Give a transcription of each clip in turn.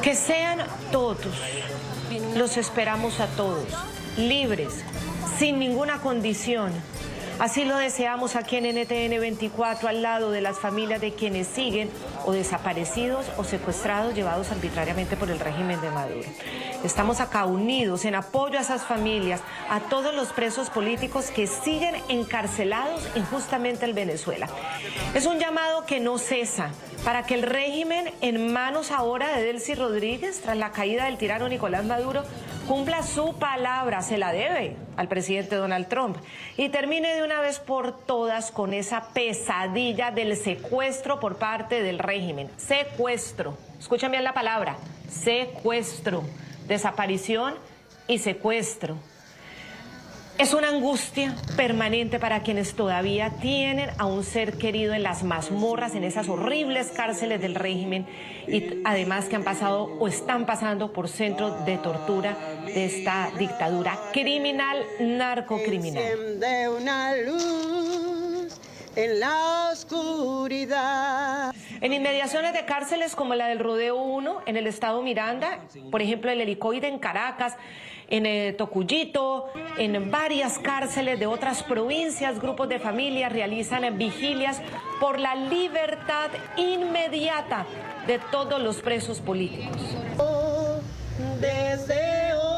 Que sean todos, los esperamos a todos, libres, sin ninguna condición. Así lo deseamos aquí en NTN 24, al lado de las familias de quienes siguen o desaparecidos o secuestrados, llevados arbitrariamente por el régimen de Maduro. Estamos acá unidos en apoyo a esas familias, a todos los presos políticos que siguen encarcelados injustamente en Venezuela. Es un llamado que no cesa para que el régimen, en manos ahora de Delcy Rodríguez, tras la caída del tirano Nicolás Maduro, cumpla su palabra, se la debe al presidente Donald Trump, y termine de una vez por todas con esa pesadilla del secuestro por parte del régimen. Secuestro, escuchen bien la palabra, secuestro, desaparición y secuestro. Es una angustia permanente para quienes todavía tienen a un ser querido en las mazmorras, en esas horribles cárceles del régimen, y además que han pasado o están pasando por centros de tortura de esta dictadura criminal, narcocriminal. Enciende una luz en la oscuridad. En inmediaciones de cárceles como la del Rodeo 1 en el estado Miranda, por ejemplo el Helicoide en Caracas, en Tocuyito, en varias cárceles de otras provincias, grupos de familias realizan vigilias por la libertad inmediata de todos los presos políticos. Desde hoy.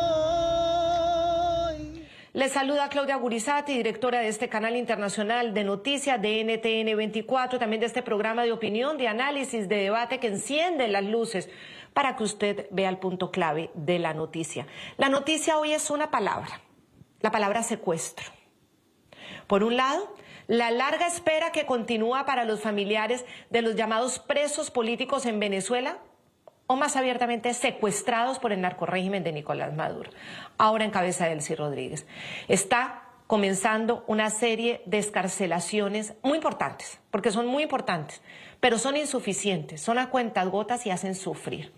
Les saluda Claudia Gurizati, directora de este canal internacional de noticias de NTN 24, también de este programa de opinión, de análisis, de debate que enciende las luces para que usted vea el punto clave de la noticia. La noticia hoy es una palabra, la palabra secuestro. Por un lado, la larga espera que continúa para los familiares de los llamados presos políticos en Venezuela, o más abiertamente secuestrados por el narcorrégimen de Nicolás Maduro, ahora en cabeza de Delcy Rodríguez. Está comenzando una serie de excarcelaciones muy importantes, porque son muy importantes, pero son insuficientes, son a cuentagotas y hacen sufrir.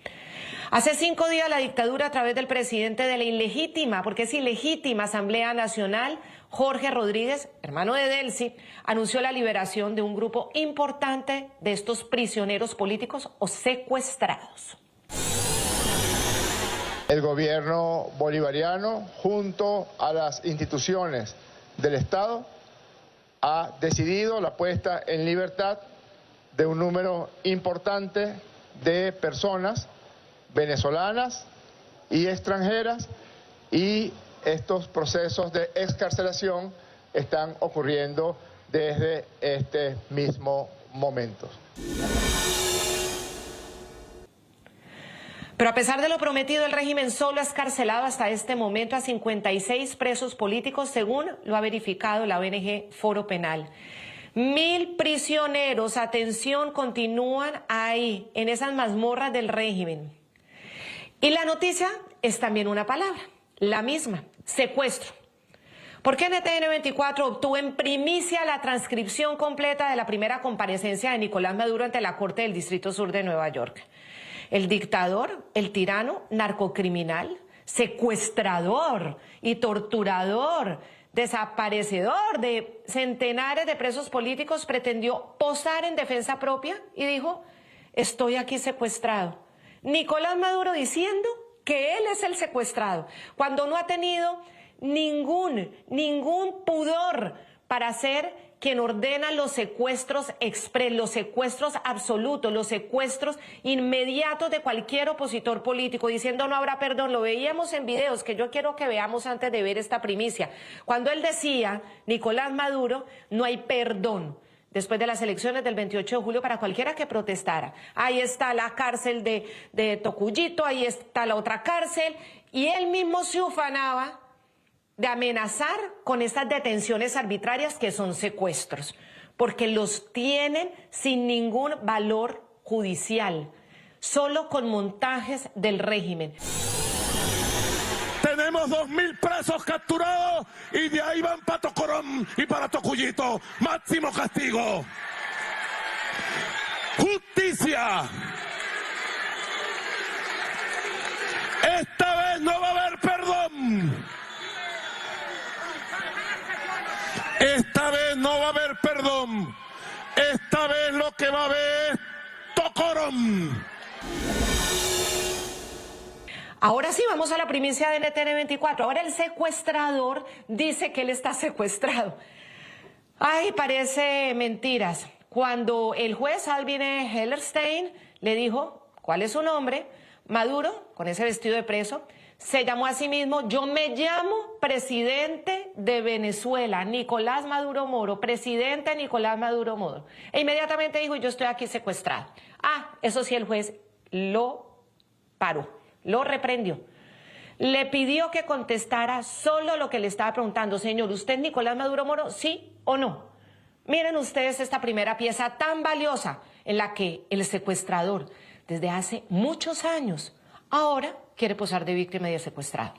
Hace 5 días la dictadura, a través del presidente de la ilegítima, porque es ilegítima, Asamblea Nacional, Jorge Rodríguez, hermano de Delcy, anunció la liberación de un grupo importante de estos prisioneros políticos o secuestrados. El gobierno bolivariano, junto a las instituciones del Estado, ha decidido la puesta en libertad de un número importante de personas venezolanas y extranjeras, y estos procesos de excarcelación están ocurriendo desde este mismo momento. Pero a pesar de lo prometido, el régimen solo ha excarcelado hasta este momento a 56 presos políticos, según lo ha verificado la ONG Foro Penal. 1000 prisioneros, atención, continúan ahí, en esas mazmorras del régimen. Y la noticia es también una palabra, la misma, secuestro. Porque NTN 24 obtuvo en primicia la transcripción completa de la primera comparecencia de Nicolás Maduro ante la Corte del Distrito Sur de Nueva York. El dictador, el tirano, narcocriminal, secuestrador y torturador, desaparecedor de centenares de presos políticos, pretendió posar en defensa propia y dijo: estoy aquí secuestrado. Nicolás Maduro diciendo que él es el secuestrado, cuando no ha tenido ningún pudor para ser quien ordena los secuestros los secuestros absolutos, los secuestros inmediatos de cualquier opositor político, diciendo no habrá perdón. Lo veíamos en videos que yo quiero que veamos antes de ver esta primicia. Cuando él decía, Nicolás Maduro, no hay perdón después de las elecciones del 28 de julio para cualquiera que protestara. Ahí está la cárcel de Tocuyito, ahí está la otra cárcel, y él mismo se ufanaba de amenazar con estas detenciones arbitrarias que son secuestros, porque los tienen sin ningún valor judicial, solo con montajes del régimen. Tenemos 2000 presos capturados y de ahí van para Tocorón y para Tocuyito. Máximo castigo. Justicia. Esta vez no va a haber perdón. Esta vez no va a haber perdón. Esta vez lo que va a haber es Tocorón. Ahora sí, vamos a la primicia de NTN 24. Ahora el secuestrador dice que él está secuestrado. Ay, parece mentiras. Cuando el juez Alvin Hellerstein le dijo cuál es su nombre, Maduro, con ese vestido de preso, se llamó a sí mismo: yo me llamo presidente de Venezuela, Nicolás Maduro Moro, presidente Nicolás Maduro Moro. E inmediatamente dijo: yo estoy aquí secuestrado. Eso sí, el juez lo paró, lo reprendió. Le pidió que contestara solo lo que le estaba preguntando: señor, ¿usted es Nicolás Maduro Moro, sí o no? Miren ustedes esta primera pieza tan valiosa en la que el secuestrador, desde hace muchos años, ahora quiere posar de víctima y de secuestrado.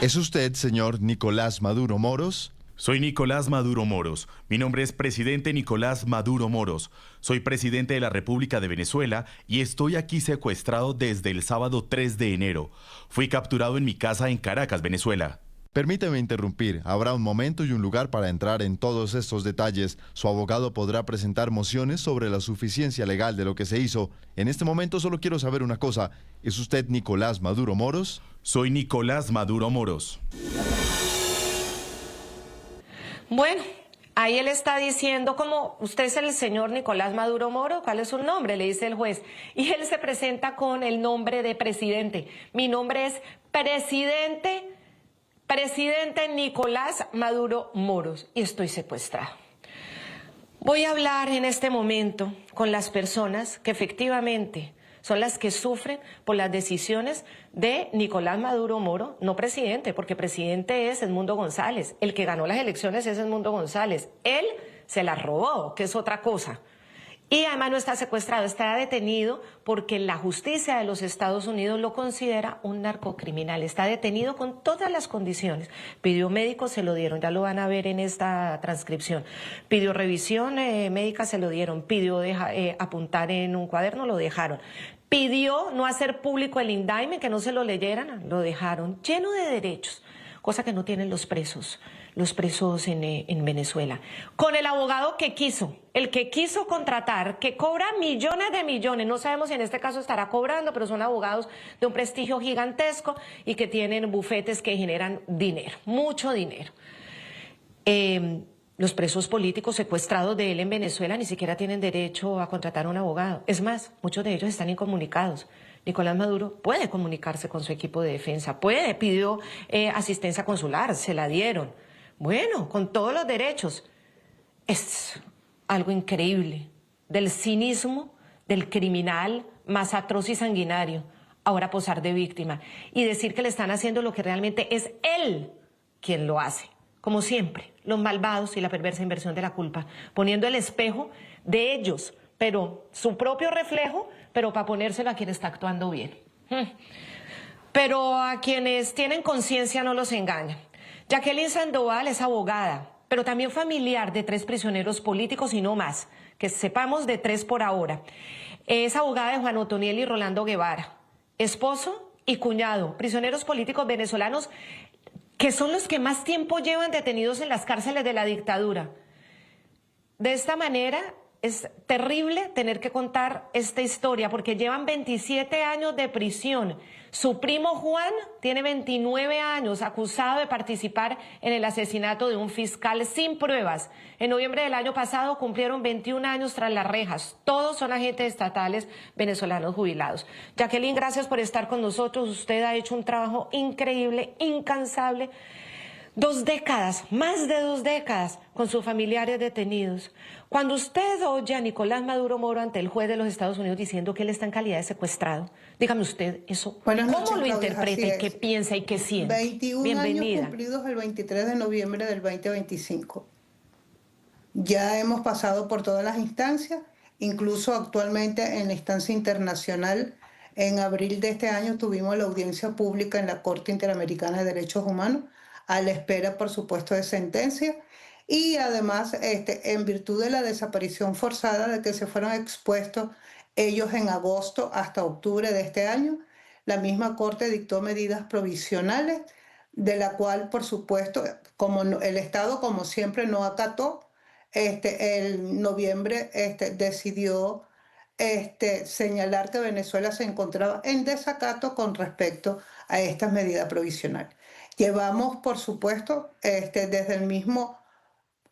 ¿Es usted, señor Nicolás Maduro Moros? Soy Nicolás Maduro Moros. Mi nombre es presidente Nicolás Maduro Moros. Soy presidente de la República de Venezuela y estoy aquí secuestrado desde el sábado 3 de enero. Fui capturado en mi casa en Caracas, Venezuela. Permíteme interrumpir. Habrá un momento y un lugar para entrar en todos estos detalles. Su abogado podrá presentar mociones sobre la suficiencia legal de lo que se hizo. En este momento solo quiero saber una cosa. ¿Es usted Nicolás Maduro Moros? Soy Nicolás Maduro Moros. Bueno, ahí él está diciendo, como usted es el señor Nicolás Maduro Moro, ¿cuál es su nombre?, le dice el juez. Y él se presenta con el nombre de presidente. Mi nombre es presidente Nicolás Maduro Moros y estoy secuestrado. Voy a hablar en este momento con las personas que efectivamente son las que sufren por las decisiones de Nicolás Maduro Moro, no presidente, porque presidente es Edmundo González. El que ganó las elecciones es Edmundo González. Él se las robó, que es otra cosa. Y además no está secuestrado, está detenido porque la justicia de los Estados Unidos lo considera un narcocriminal. Está detenido con todas las condiciones. Pidió médico, se lo dieron, ya lo van a ver en esta transcripción. Pidió revisión médica, se lo dieron. Pidió apuntar en un cuaderno, lo dejaron. Pidió no hacer público el indictment, que no se lo leyeran, lo dejaron. Lleno de derechos, cosa que no tienen los presos en Venezuela. Con el abogado que quiso, el que quiso contratar, que cobra millones de millones, no sabemos si en este caso estará cobrando, pero son abogados de un prestigio gigantesco y que tienen bufetes que generan dinero, mucho dinero. Los presos políticos secuestrados de él en Venezuela ni siquiera tienen derecho a contratar a un abogado. Es más, muchos de ellos están incomunicados. Nicolás Maduro puede comunicarse con su equipo de defensa, pidió asistencia consular, se la dieron. Bueno, con todos los derechos. Es algo increíble, del cinismo del criminal más atroz y sanguinario, ahora posar de víctima y decir que le están haciendo lo que realmente es él quien lo hace. Como siempre, los malvados y la perversa inversión de la culpa, poniendo el espejo de ellos, pero su propio reflejo, pero para ponérselo a quien está actuando bien. Pero a quienes tienen conciencia no los engaña. Jacqueline Sandoval es abogada, pero también familiar de 3 prisioneros políticos y no más, que sepamos de 3 por ahora. Es abogada de Juan Otoniel y Rolando Guevara, esposo y cuñado, prisioneros políticos venezolanos que son los que más tiempo llevan detenidos en las cárceles de la dictadura. De esta manera es terrible tener que contar esta historia porque llevan 27 años de prisión. Su primo Juan tiene 29 años, acusado de participar en el asesinato de un fiscal sin pruebas. En noviembre del año pasado cumplieron 21 años tras las rejas. Todos son agentes estatales venezolanos jubilados. Jacqueline, gracias por estar con nosotros. Usted ha hecho un trabajo increíble, incansable. 2 décadas, más de 2 décadas, con sus familiares detenidos. Cuando usted oye a Nicolás Maduro Moro ante el juez de los Estados Unidos diciendo que él está en calidad de secuestrado, dígame usted eso, Buenas noches, ¿cómo lo Claudia, interpreta y qué piensa y qué siente? 21 Bienvenida. años cumplidos el 23 de noviembre del 2025. Ya hemos pasado por todas las instancias, incluso actualmente en la instancia internacional. En abril de este año tuvimos la audiencia pública en la Corte Interamericana de Derechos Humanos, a la espera, por supuesto, de sentencia. Y además, en virtud de la desaparición forzada de que se fueron expuestos ellos en agosto hasta octubre de este año, la misma Corte dictó medidas provisionales, de la cual, por supuesto, como el Estado, como siempre, no acató, el noviembre decidió señalar que Venezuela se encontraba en desacato con respecto a estas medidas provisionales. Llevamos, por supuesto, desde el mismo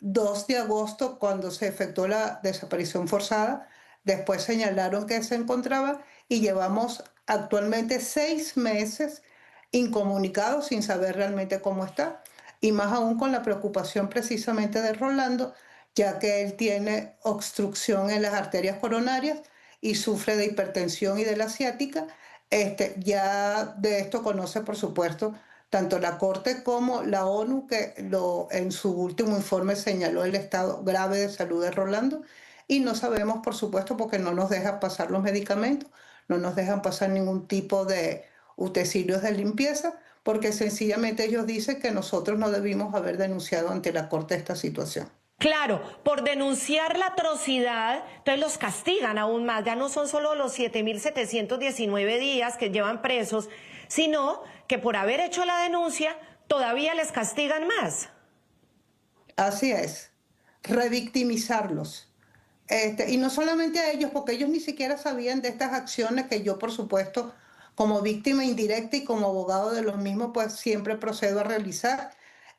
2 de agosto, cuando se efectuó la desaparición forzada, después señalaron que se encontraba y llevamos actualmente 6 meses incomunicados sin saber realmente cómo está, y más aún con la preocupación precisamente de Rolando, ya que él tiene obstrucción en las arterias coronarias y sufre de hipertensión y de la ciática. Ya de esto conoce, por supuesto, tanto la Corte como la ONU, que en su último informe señaló el estado grave de salud de Rolando, y no sabemos, por supuesto, porque no nos dejan pasar los medicamentos, no nos dejan pasar ningún tipo de utensilios de limpieza, porque sencillamente ellos dicen que nosotros no debimos haber denunciado ante la Corte esta situación. Claro, por denunciar la atrocidad, entonces los castigan aún más. Ya no son solo los 7.719 días que llevan presos, sino que por haber hecho la denuncia todavía les castigan más. Así es, revictimizarlos. Y no solamente a ellos, porque ellos ni siquiera sabían de estas acciones que yo, por supuesto, como víctima indirecta y como abogado de los mismos, pues siempre procedo a realizar.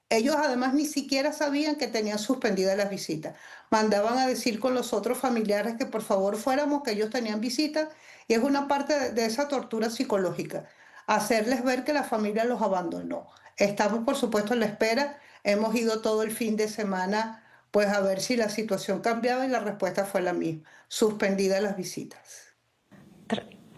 Ellos además ni siquiera sabían que tenían suspendidas las visitas. Mandaban a decir con los otros familiares que por favor fuéramos, que ellos tenían visitas, y es una parte de esa tortura psicológica, hacerles ver que la familia los abandonó. Estamos, por supuesto, en la espera. Hemos ido todo el fin de semana pues a ver si la situación cambiaba, y la respuesta fue la misma: suspendidas las visitas.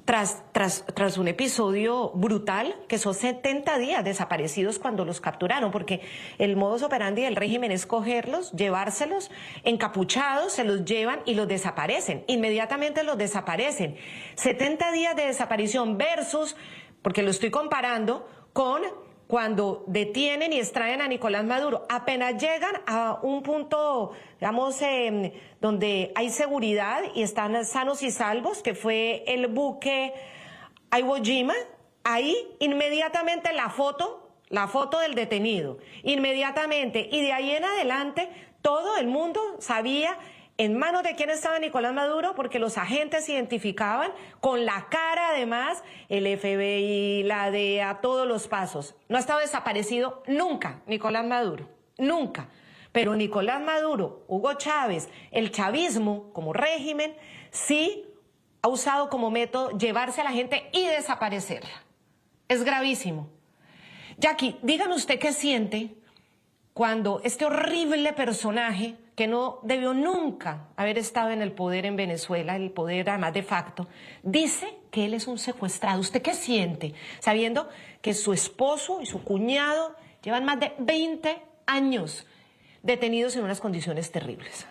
Tras un episodio brutal, que son 70 días desaparecidos cuando los capturaron, porque el modus operandi del régimen es cogerlos, llevárselos encapuchados, se los llevan y los desaparecen, inmediatamente los desaparecen. 70 días de desaparición versus, porque lo estoy comparando con cuando detienen y extraen a Nicolás Maduro. Apenas llegan a un punto, digamos, donde hay seguridad y están sanos y salvos, que fue el buque Iwo Jima, ahí inmediatamente la foto del detenido, inmediatamente, y de ahí en adelante todo el mundo sabía en manos de quién estaba Nicolás Maduro, porque los agentes identificaban con la cara, además, el FBI, la DEA, todos los pasos. No ha estado desaparecido nunca Nicolás Maduro, nunca. Pero Nicolás Maduro, Hugo Chávez, el chavismo como régimen, sí ha usado como método llevarse a la gente y desaparecerla. Es gravísimo. Jackie, dígame usted qué siente cuando este horrible personaje, que no debió nunca haber estado en el poder en Venezuela, el poder además de facto, dice que él es un secuestrado. ¿Usted qué siente sabiendo que su esposo y su cuñado llevan más de 20 años detenidos en unas condiciones terribles?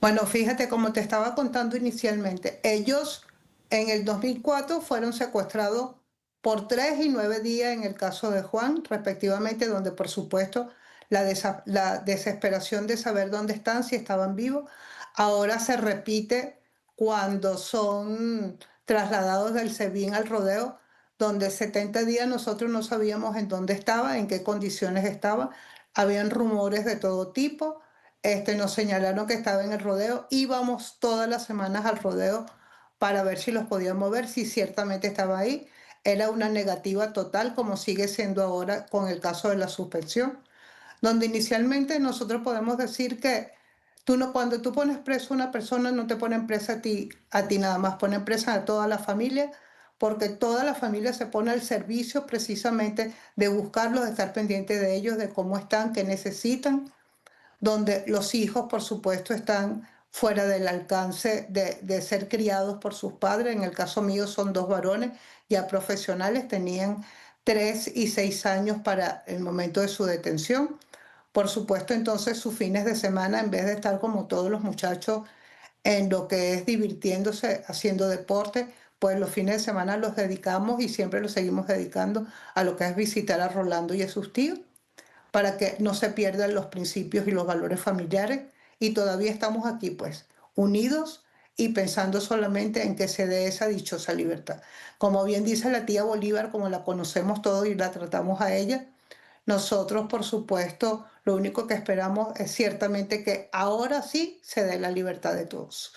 Bueno, fíjate, como te estaba contando inicialmente, ellos en el 2004 fueron secuestrados por 3 y 9 días en el caso de Juan, respectivamente, donde por supuesto la desesperación de saber dónde están, si estaban vivos. Ahora se repite cuando son trasladados del SEBIN al Rodeo, donde 70 días nosotros no sabíamos en dónde estaba, en qué condiciones estaba. Habían rumores de todo tipo. Nos señalaron que estaba en el Rodeo. Íbamos todas las semanas al Rodeo para ver si los podíamos ver, si ciertamente estaba ahí. Era una negativa total, como sigue siendo ahora con el caso de la suspensión, donde inicialmente nosotros podemos decir que cuando tú pones preso a una persona, no te ponen presa a ti nada más, ponen presa a toda la familia, porque toda la familia se pone al servicio precisamente de buscarlos, de estar pendiente de ellos, de cómo están, qué necesitan, donde los hijos, por supuesto, están fuera del alcance de ser criados por sus padres. En el caso mío son 2 varones ya profesionales, tenían 3 y 6 años para el momento de su detención. Por supuesto, entonces sus fines de semana, en vez de estar como todos los muchachos en lo que es divirtiéndose, haciendo deporte, pues los fines de semana los dedicamos, y siempre los seguimos dedicando, a lo que es visitar a Rolando y a sus tíos, para que no se pierdan los principios y los valores familiares. Y todavía estamos aquí, pues, unidos y pensando solamente en que se dé esa dichosa libertad. Como bien dice la tía Bolívar, como la conocemos todos y la tratamos a ella, nosotros, por supuesto, lo único que esperamos es ciertamente que ahora sí se dé la libertad de todos.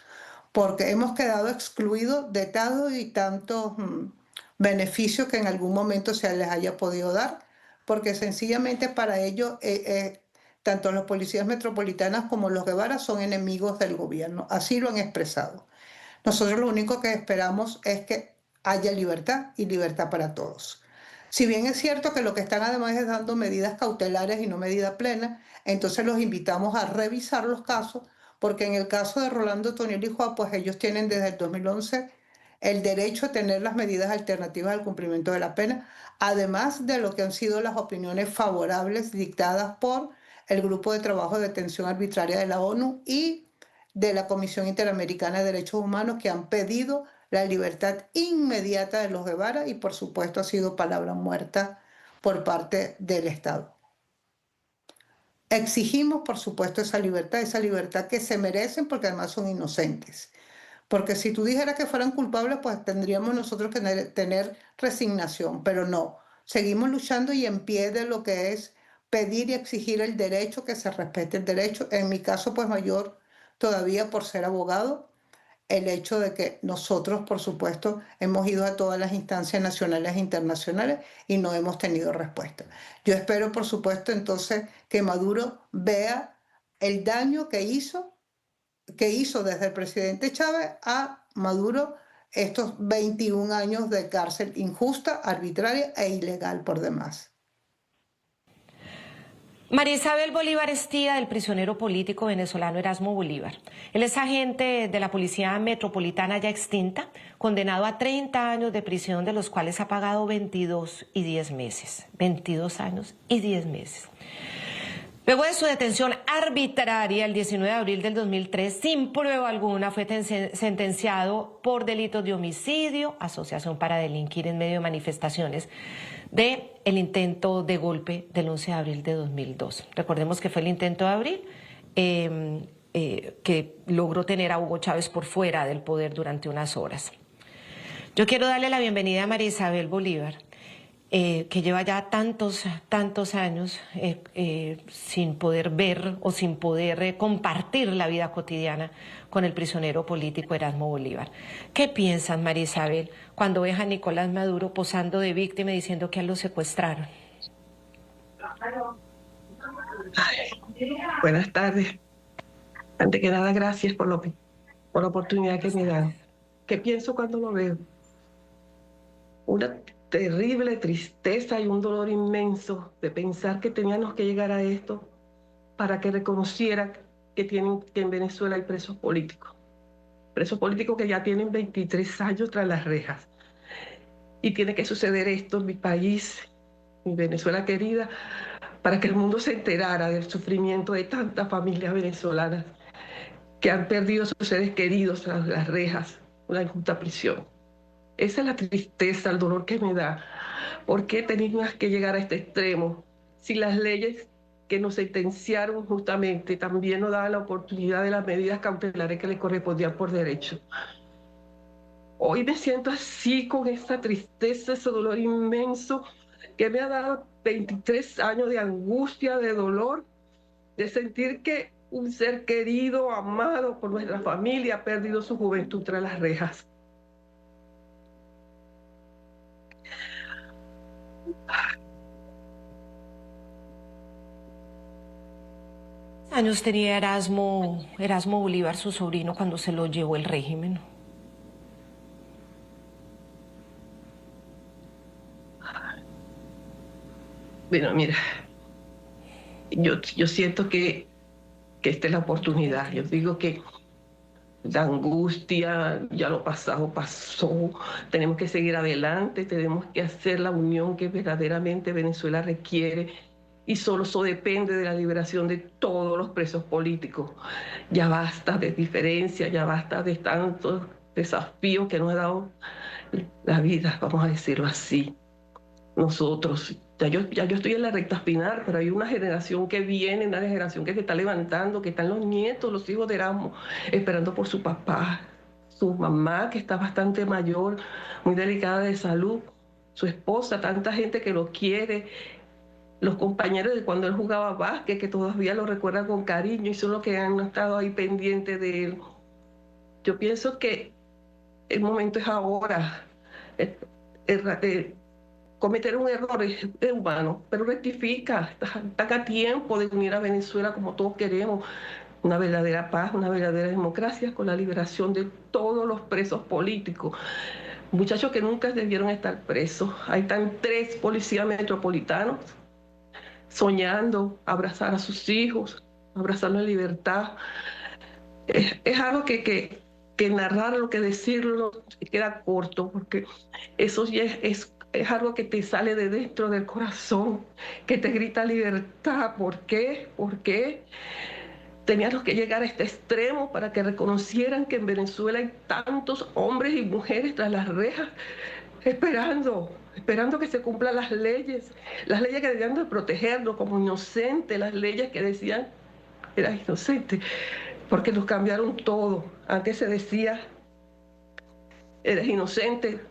porque hemos quedado excluidos de tantos y tantos beneficios que en algún momento se les haya podido dar, porque sencillamente para ellos tanto los policías metropolitanas como los Guevara son enemigos del gobierno, así lo han expresado. Nosotros lo único que esperamos es que haya libertad y libertad para todos. Si bien es cierto que lo que están además es dando medidas cautelares y no medidas plenas, entonces los invitamos a revisar los casos, porque en el caso de Rolando, Toniel y Juan, pues ellos tienen desde el 2011 el derecho a tener las medidas alternativas al cumplimiento de la pena, además de lo que han sido las opiniones favorables dictadas por el Grupo de Trabajo de Detención Arbitraria de la ONU y de la Comisión Interamericana de Derechos Humanos, que han pedido la libertad inmediata de los Guevara y por supuesto ha sido palabra muerta por parte del Estado. Exigimos por supuesto esa libertad que se merecen porque además son inocentes. Porque si tú dijeras que fueran culpables, pues tendríamos nosotros que tener resignación, pero no. Seguimos luchando y en pie de lo que es pedir y exigir el derecho, que se respete el derecho. En mi caso, pues mayor todavía por ser abogado, el hecho de que nosotros, por supuesto, hemos ido a todas las instancias nacionales e internacionales y no hemos tenido respuesta. Yo espero, por supuesto, entonces que Maduro vea el daño que hizo desde el presidente Chávez a Maduro estos 21 años de cárcel injusta, arbitraria e ilegal por demás. María Isabel Bolívar es tía del prisionero político venezolano Erasmo Bolívar. Él es agente de la Policía Metropolitana ya extinta, condenado a 30 años de prisión, de los cuales ha pagado 22 y 10 meses. 22 años y 10 meses. Luego de su detención arbitraria el 19 de abril del 2003, sin prueba alguna, fue sentenciado por delitos de homicidio, asociación para delinquir en medio de manifestaciones, de el intento de golpe del 11 de abril de 2002. Recordemos que fue el intento de abril que logró tener a Hugo Chávez por fuera del poder durante unas horas. Yo quiero darle la bienvenida a María Isabel Bolívar, que lleva ya tantos años sin poder ver o sin poder compartir la vida cotidiana con el prisionero político Erasmo Bolívar. ¿Qué piensan, María Isabel, cuando ves a Nicolás Maduro posando de víctima y diciendo que a él lo secuestraron? Buenas tardes. Antes que nada, gracias por la oportunidad que me dan. ¿Qué pienso cuando lo veo? Una terrible tristeza y un dolor inmenso de pensar que teníamos que llegar a esto para que reconocieran que en Venezuela hay presos políticos que ya tienen 23 años tras las rejas. Y tiene que suceder esto en mi país, mi Venezuela querida, para que el mundo se enterara del sufrimiento de tantas familias venezolanas que han perdido a sus seres queridos tras las rejas, una injusta prisión. Esa es la tristeza, el dolor que me da. ¿Por qué teníamos que llegar a este extremo? Si las leyes que nos sentenciaron justamente también nos daban la oportunidad de las medidas cautelares que le correspondían por derecho. Hoy me siento así, con esa tristeza, ese dolor inmenso que me ha dado 23 años de angustia, de dolor, de sentir que un ser querido, amado por nuestra familia, ha perdido su juventud tras las rejas. ¿Cuántos años tenía Erasmo Bolívar, su sobrino, cuando se lo llevó el régimen? Bueno, mira, yo siento que esta es la oportunidad. Yo digo que la angustia, ya lo pasado pasó, tenemos que seguir adelante, tenemos que hacer la unión que verdaderamente Venezuela requiere y solo eso depende de la liberación de todos los presos políticos. Ya basta de diferencias, ya basta de tantos desafíos que nos ha dado la vida, vamos a decirlo así. Nosotros, ya yo estoy en la recta final, pero hay una generación que viene, una generación que se está levantando, que están los nietos, los hijos de Erasmo, esperando por su papá, su mamá, que está bastante mayor, muy delicada de salud, su esposa, tanta gente que lo quiere, los compañeros de cuando él jugaba básquet, que todavía lo recuerdan con cariño y son los que han estado ahí pendientes de él. Yo pienso que el momento es ahora. Cometer un error es humano, pero rectifica. Están a tiempo de unir a Venezuela como todos queremos. Una verdadera paz, una verdadera democracia con la liberación de todos los presos políticos. Muchachos que nunca debieron estar presos. Ahí están 3 policías metropolitanos soñando abrazar a sus hijos, abrazarlos en libertad. Es algo que narrarlo, que decirlo, queda corto, porque eso ya es algo que te sale de dentro del corazón, que te grita libertad. ¿Por qué? ¿Por qué? Teníamos que llegar a este extremo para que reconocieran que en Venezuela hay tantos hombres y mujeres tras las rejas, esperando que se cumplan las leyes que debían de protegerlo como inocente, las leyes que decían era inocente, porque nos cambiaron todo. Antes se decía, eres inocente,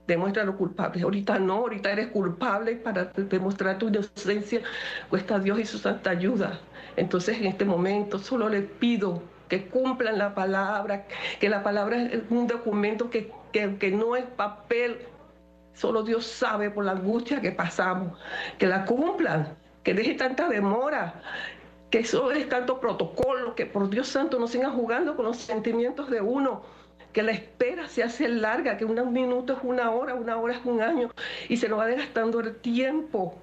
demuéstralo culpable. Ahorita no, ahorita eres culpable, para demostrar tu inocencia cuesta Dios y su santa ayuda. Entonces en este momento solo le pido que cumplan la palabra, que la palabra es un documento que no es papel. Solo Dios sabe por la angustia que pasamos. Que la cumplan, que deje tanta demora, que eso es tanto protocolo, que por Dios santo no sigan jugando con los sentimientos de uno, que la espera se hace larga, que un minuto es una hora es un año, y se nos va desgastando el tiempo.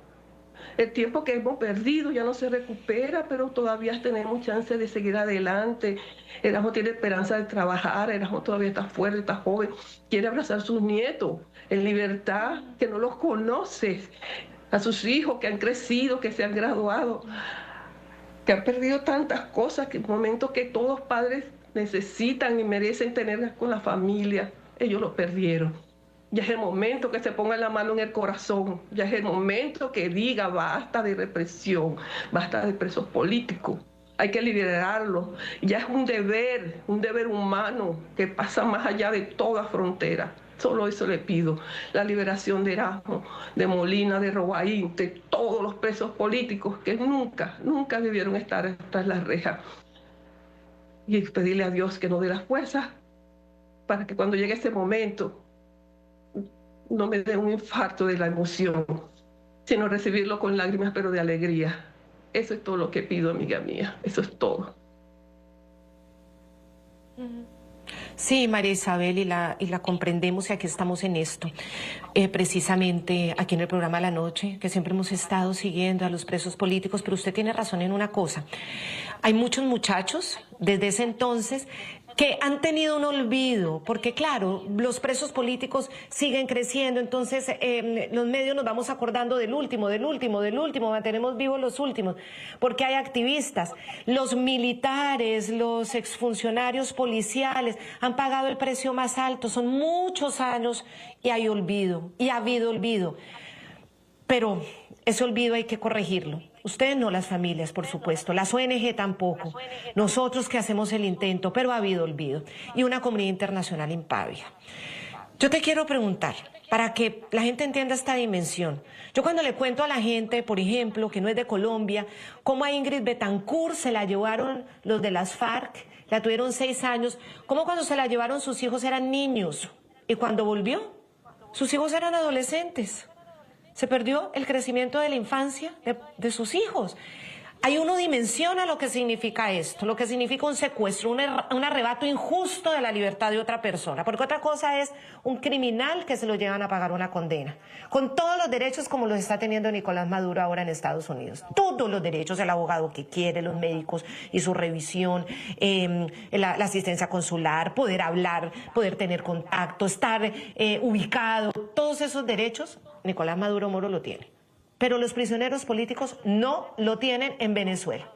El tiempo que hemos perdido ya no se recupera, pero todavía tenemos chance de seguir adelante. Erasmo tiene esperanza de trabajar, Erasmo todavía está fuerte, está joven, quiere abrazar a sus nietos en libertad, que no los conoce, a sus hijos que han crecido, que se han graduado, que han perdido tantas cosas, que en momentos que todos padres necesitan y merecen tenerlas con la familia, ellos lo perdieron. Ya es el momento que se ponga la mano en el corazón, ya es el momento que diga basta de represión, basta de presos políticos, hay que liberarlos. Ya es un deber humano que pasa más allá de toda frontera. Solo eso le pido, la liberación de Erasmo, de Molina, de Robaín, de todos los presos políticos que nunca debieron estar tras las rejas. Y pedirle a Dios que nos dé las fuerzas para que cuando llegue ese momento no me dé un infarto de la emoción, sino recibirlo con lágrimas, pero de alegría. Eso es todo lo que pido, amiga mía. Eso es todo. Sí, María Isabel, y la comprendemos, y aquí estamos en esto. Precisamente aquí en el programa La Noche, que siempre hemos estado siguiendo a los presos políticos, pero usted tiene razón en una cosa. Hay muchos muchachos desde ese entonces que han tenido un olvido, porque claro, los presos políticos siguen creciendo, entonces los medios nos vamos acordando del último, mantenemos vivos los últimos, porque hay activistas, los militares, los exfuncionarios policiales han pagado el precio más alto, son muchos años y hay olvido, y ha habido olvido, pero ese olvido hay que corregirlo. Ustedes no, las familias, por supuesto, las ONG tampoco, nosotros que hacemos el intento, pero ha habido olvido, y una comunidad internacional impávida. Yo te quiero preguntar, para que la gente entienda esta dimensión. Yo cuando le cuento a la gente, por ejemplo, que no es de Colombia, cómo a Ingrid Betancourt se la llevaron los de las FARC, la tuvieron 6 años, cómo cuando se la llevaron sus hijos eran niños, y cuando volvió, sus hijos eran adolescentes. Se perdió el crecimiento de la infancia de sus hijos. Ahí uno dimensiona lo que significa esto, lo que significa un secuestro, un arrebato injusto de la libertad de otra persona. Porque otra cosa es un criminal que se lo llevan a pagar una condena. Con todos los derechos como los está teniendo Nicolás Maduro ahora en Estados Unidos. Todos los derechos, el abogado que quiere, los médicos y su revisión, la asistencia consular, poder hablar, poder tener contacto, estar ubicado. Todos esos derechos Nicolás Maduro Moro lo tiene. Pero los prisioneros políticos no lo tienen en Venezuela.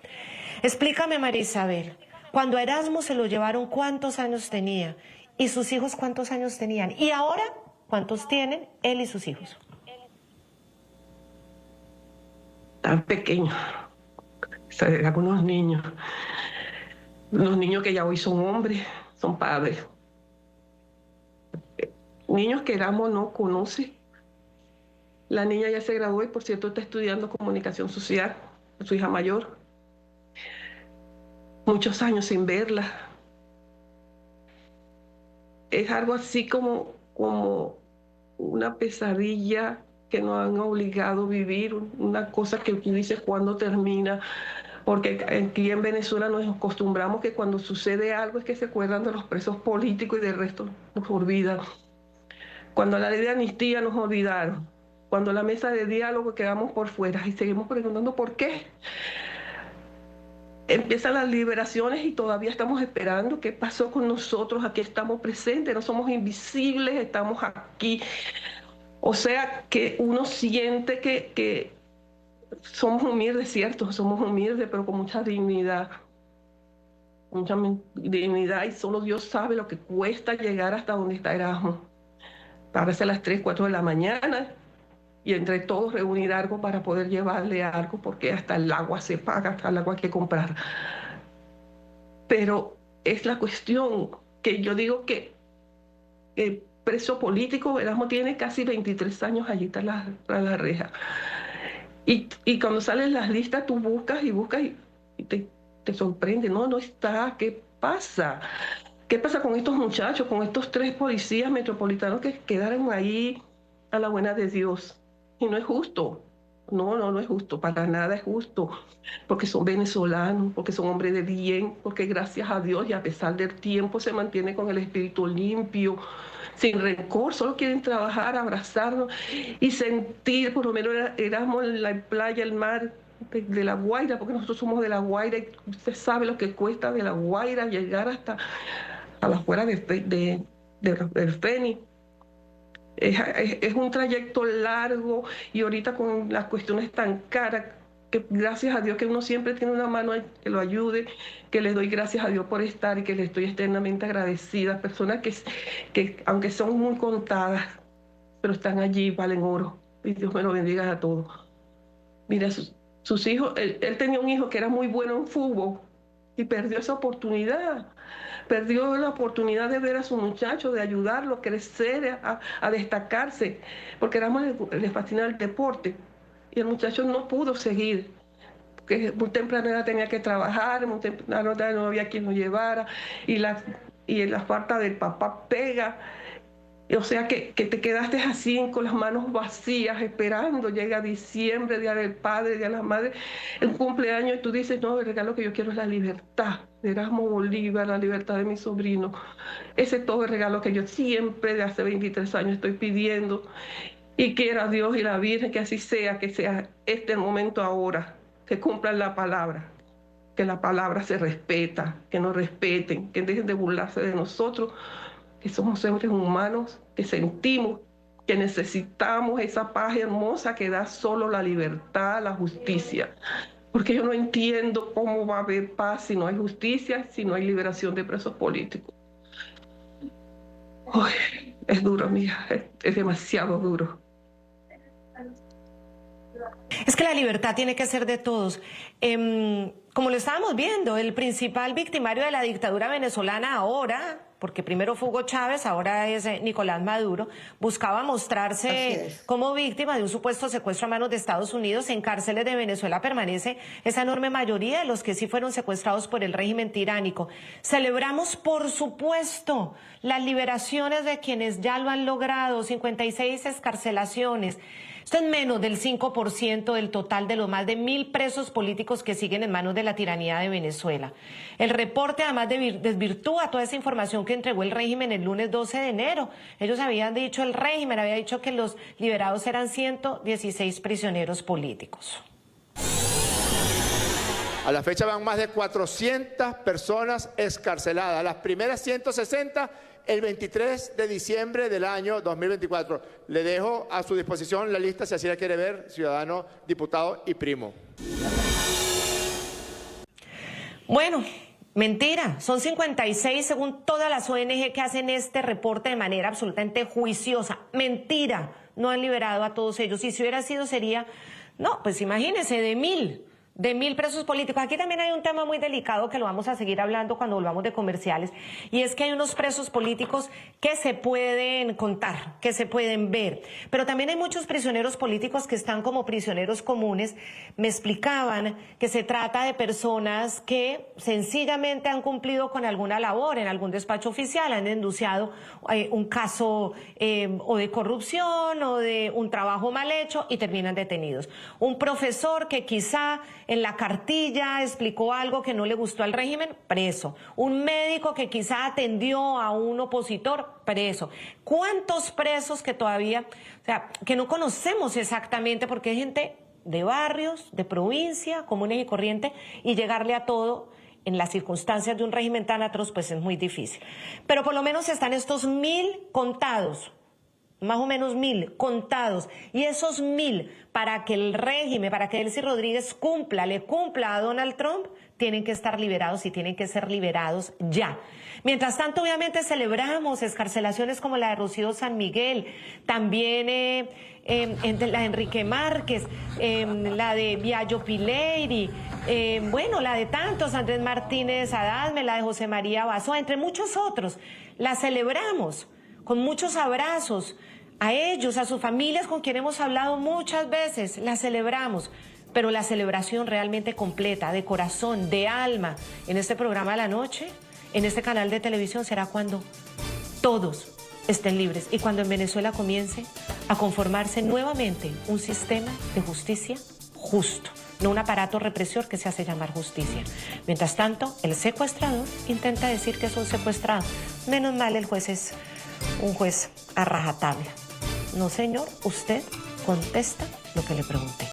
Explícame, María Isabel, cuando a Erasmo se lo llevaron, ¿cuántos años tenía? ¿Y sus hijos cuántos años tenían? ¿Y ahora cuántos tienen él y sus hijos? Tan pequeños. Eran unos niños. Los niños que ya hoy son hombres, son padres. Niños que Erasmo no conoce. La niña ya se graduó y, por cierto, está estudiando comunicación social, su hija mayor. Muchos años sin verla. es algo así como una pesadilla que nos han obligado a vivir, una cosa que tú dices cuándo termina, porque aquí en Venezuela nos acostumbramos que cuando sucede algo es que se acuerdan de los presos políticos y del resto nos olvidan. Cuando la ley de amnistía nos olvidaron, cuando la mesa de diálogo quedamos por fuera y seguimos preguntando por qué. Empiezan las liberaciones y todavía estamos esperando qué pasó con nosotros. Aquí estamos presentes, no somos invisibles, estamos aquí. O sea que uno siente que somos humildes, cierto, somos humildes, pero con mucha dignidad. Mucha dignidad, y solo Dios sabe lo que cuesta llegar hasta donde está Erasmo. Parece a las 3, 4 de la mañana y entre todos reunir algo para poder llevarle algo, porque hasta el agua se paga, hasta el agua hay que comprar. Pero es la cuestión que yo digo que el preso político, Erasmo tiene casi 23 años allí tras la reja. Y cuando salen las listas tú buscas y buscas y te sorprende, no está, ¿qué pasa? ¿Qué pasa con estos muchachos, con estos 3 policías metropolitanos que quedaron ahí a la buena de Dios? Y no es justo, no es justo, para nada es justo, porque son venezolanos, porque son hombres de bien, porque gracias a Dios y a pesar del tiempo se mantiene con el espíritu limpio, sin rencor, solo quieren trabajar, abrazarnos y sentir, por lo menos éramos en la playa, el mar de La Guaira, porque nosotros somos de La Guaira y usted sabe lo que cuesta de La Guaira llegar hasta a las afueras del Fénix. Es un trayecto largo y ahorita con las cuestiones tan caras, que gracias a Dios que uno siempre tiene una mano que lo ayude, que les doy gracias a Dios por estar y que les estoy eternamente agradecida. Personas que aunque son muy contadas, pero están allí, valen oro. Y Dios me lo bendiga a todos. Mira, sus hijos, él tenía un hijo que era muy bueno en fútbol y perdió esa oportunidad. Perdió la oportunidad de ver a su muchacho, de ayudarlo a crecer, a destacarse, porque le fascina el deporte. Y el muchacho no pudo seguir, porque muy temprana edad tenía que trabajar, muy temprana edad no había quien lo llevara, y la falta del papá pega. O sea que te quedaste así con las manos vacías, esperando. Llega diciembre, Día del Padre, Día de la Madre, el cumpleaños, y tú dices, no, el regalo que yo quiero es la libertad de Erasmo Bolívar, la libertad de mi sobrino. Ese es todo el regalo que yo siempre, de hace 23 años, estoy pidiendo. Y quiera Dios y la Virgen que así sea, que sea este el momento ahora, que cumplan la palabra, que la palabra se respeta, que nos respeten, que dejen de burlarse de nosotros, que somos seres humanos, que sentimos, que necesitamos esa paz hermosa que da solo la libertad, la justicia. Porque yo no entiendo cómo va a haber paz si no hay justicia, si no hay liberación de presos políticos. Uy, es duro, mija, es demasiado duro. Es que la libertad tiene que ser de todos. Como lo estábamos viendo, el principal victimario de la dictadura venezolana ahora, porque primero fue Hugo Chávez, ahora es Nicolás Maduro, buscaba mostrarse como víctima de un supuesto secuestro a manos de Estados Unidos. En cárceles de Venezuela permanece esa enorme mayoría de los que sí fueron secuestrados por el régimen tiránico. Celebramos, por supuesto, las liberaciones de quienes ya lo han logrado, 56 excarcelaciones. Esto es menos del 5% del total de los más de 1.000 presos políticos que siguen en manos de la tiranía de Venezuela. El reporte además desvirtúa toda esa información que entregó el régimen el lunes 12 de enero. Ellos habían dicho, el régimen había dicho que los liberados eran 116 prisioneros políticos. A la fecha van más de 400 personas excarceladas. Las primeras 160 el 23 de diciembre del año 2024. Le dejo a su disposición la lista si así la quiere ver, ciudadano, diputado y primo. Bueno, mentira, son 56 según todas las ONG que hacen este reporte de manera absolutamente juiciosa. Mentira, no han liberado a todos ellos. Y si hubiera sido sería, no, pues imagínense, de 1.000. de 1.000 presos políticos. Aquí también hay un tema muy delicado que lo vamos a seguir hablando cuando volvamos de comerciales, y es que hay unos presos políticos que se pueden contar, que se pueden ver, pero también hay muchos prisioneros políticos que están como prisioneros comunes. Me explicaban que se trata de personas que sencillamente han cumplido con alguna labor en algún despacho oficial, han denunciado un caso o de corrupción o de un trabajo mal hecho y terminan detenidos. Un profesor que quizá en la cartilla explicó algo que no le gustó al régimen, preso. Un médico que quizá atendió a un opositor, preso. ¿Cuántos presos que todavía, o sea, que no conocemos exactamente, porque hay gente de barrios, de provincia, comunes y corrientes, y llegarle a todo en las circunstancias de un régimen tan atroz, pues es muy difícil. Pero por lo menos están estos 1.000 contados, más o menos 1.000 contados, y esos 1.000, para que el régimen, para que Delcy Rodríguez le cumpla a Donald Trump, tienen que estar liberados y tienen que ser liberados ya. Mientras tanto, obviamente celebramos escarcelaciones como la de Rocío San Miguel, también la de Enrique Márquez, la de Biagio Pileiri, bueno, la de tantos, Andrés Martínez Adalme, la de José María Basoa, entre muchos otros. La celebramos con muchos abrazos a ellos, a sus familias con quienes hemos hablado muchas veces. La celebramos, pero la celebración realmente completa, de corazón, de alma, en este programa de la noche, en este canal de televisión, será cuando todos estén libres y cuando en Venezuela comience a conformarse nuevamente un sistema de justicia justo, no un aparato represor que se hace llamar justicia. Mientras tanto, el secuestrador intenta decir que es un secuestrado. Menos mal, el juez es un juez a rajatabla. No, señor, usted contesta lo que le pregunté.